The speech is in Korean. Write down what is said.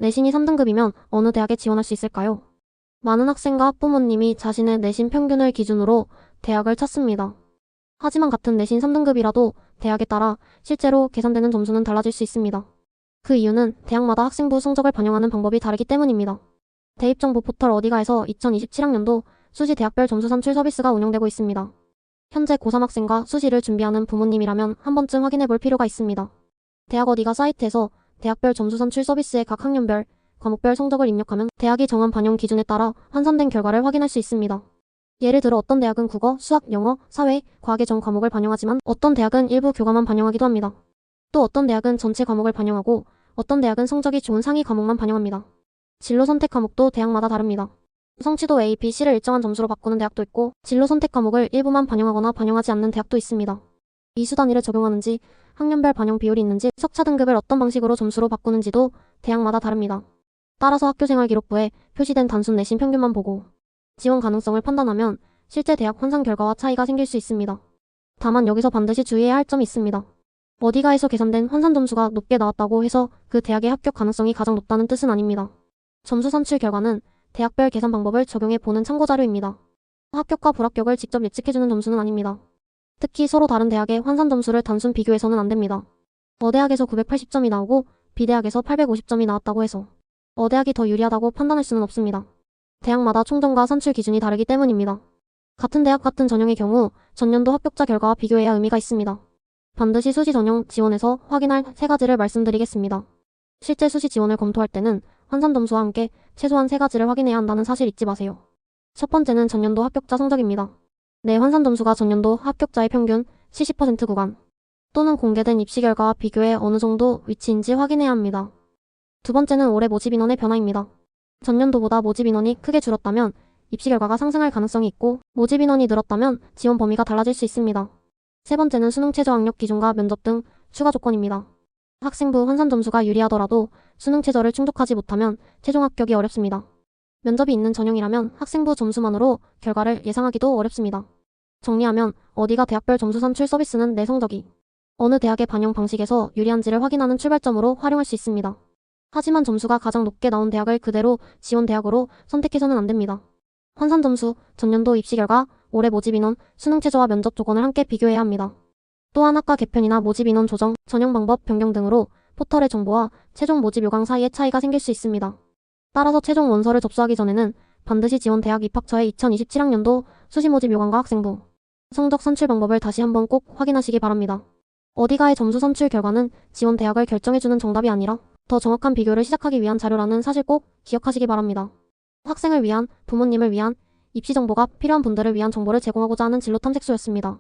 내신이 3등급이면 어느 대학에 지원할 수 있을까요? 많은 학생과 학부모님이 자신의 내신 평균을 기준으로 대학을 찾습니다. 하지만 같은 내신 3등급이라도 대학에 따라 실제로 계산되는 점수는 달라질 수 있습니다. 그 이유는 대학마다 학생부 성적을 반영하는 방법이 다르기 때문입니다. 대입정보 포털 어디가에서 2027학년도 수시 대학별 점수 산출 서비스가 운영되고 있습니다. 현재 고3 학생과 수시를 준비하는 부모님이라면 한 번쯤 확인해 볼 필요가 있습니다. 대학 어디가 사이트에서 대학별 점수 산출 서비스의 각 학년별, 과목별 성적을 입력하면 대학이 정한 반영 기준에 따라 환산된 결과를 확인할 수 있습니다. 예를 들어 어떤 대학은 국어, 수학, 영어, 사회, 과학의 전 과목을 반영하지만 어떤 대학은 일부 교과만 반영하기도 합니다. 또 어떤 대학은 전체 과목을 반영하고 어떤 대학은 성적이 좋은 상위 과목만 반영합니다. 진로 선택 과목도 대학마다 다릅니다. 성취도 A, B, C를 일정한 점수로 바꾸는 대학도 있고 진로 선택 과목을 일부만 반영하거나 반영하지 않는 대학도 있습니다. 이수 단위를 적용하는지, 학년별 반영 비율이 있는지, 석차 등급을 어떤 방식으로 점수로 바꾸는지도 대학마다 다릅니다. 따라서 학교생활기록부에 표시된 단순 내신 평균만 보고 지원 가능성을 판단하면 실제 대학 환산 결과와 차이가 생길 수 있습니다. 다만 여기서 반드시 주의해야 할 점이 있습니다. 어디가에서 계산된 환산 점수가 높게 나왔다고 해서 그 대학의 합격 가능성이 가장 높다는 뜻은 아닙니다. 점수 산출 결과는 대학별 계산 방법을 적용해 보는 참고자료입니다. 합격과 불합격을 직접 예측해주는 점수는 아닙니다. 특히 서로 다른 대학의 환산 점수를 단순 비교해서는 안 됩니다. 어대학에서 980점이 나오고 B대학에서 850점이 나왔다고 해서 어대학이 더 유리하다고 판단할 수는 없습니다. 대학마다 총점과 산출 기준이 다르기 때문입니다. 같은 대학 같은 전형의 경우 전년도 합격자 결과와 비교해야 의미가 있습니다. 반드시 수시 전형 지원에서 확인할 3가지를 말씀드리겠습니다. 실제 수시 지원을 검토할 때는 환산 점수와 함께 최소한 3가지를 확인해야 한다는 사실 잊지 마세요. 첫 번째는 전년도 합격자 성적입니다. 내 환산 점수가 전년도 합격자의 평균 70% 구간 또는 공개된 입시 결과와 비교해 어느 정도 위치인지 확인해야 합니다. 두 번째는 올해 모집 인원의 변화입니다. 전년도보다 모집 인원이 크게 줄었다면 입시 결과가 상승할 가능성이 있고 모집 인원이 늘었다면 지원 범위가 달라질 수 있습니다. 세 번째는 수능 최저 학력 기준과 면접 등 추가 조건입니다. 학생부 환산 점수가 유리하더라도 수능 최저를 충족하지 못하면 최종 합격이 어렵습니다. 면접이 있는 전형이라면 학생부 점수만으로 결과를 예상하기도 어렵습니다. 정리하면 어디가 대학별 점수 산출 서비스는 내 성적이 어느 대학의 반영 방식에서 유리한지를 확인하는 출발점으로 활용할 수 있습니다. 하지만 점수가 가장 높게 나온 대학을 그대로 지원 대학으로 선택해서는 안 됩니다. 환산 점수, 전년도 입시 결과, 올해 모집 인원, 수능 최저와 면접 조건을 함께 비교해야 합니다. 또한 학과 개편이나 모집 인원 조정, 전형 방법 변경 등으로 포털의 정보와 최종 모집 요강 사이에 차이가 생길 수 있습니다. 따라서 최종 원서를 접수하기 전에는 반드시 지원 대학 입학처의 2027학년도 수시 모집 요강과 학생부 성적 산출 방법을 다시 한번 꼭 확인하시기 바랍니다. 어디가의 점수 산출 결과는 지원 대학을 결정해주는 정답이 아니라 더 정확한 비교를 시작하기 위한 자료라는 사실 꼭 기억하시기 바랍니다. 학생을 위한, 부모님을 위한, 입시 정보가 필요한 분들을 위한 정보를 제공하고자 하는 진로 탐색소였습니다.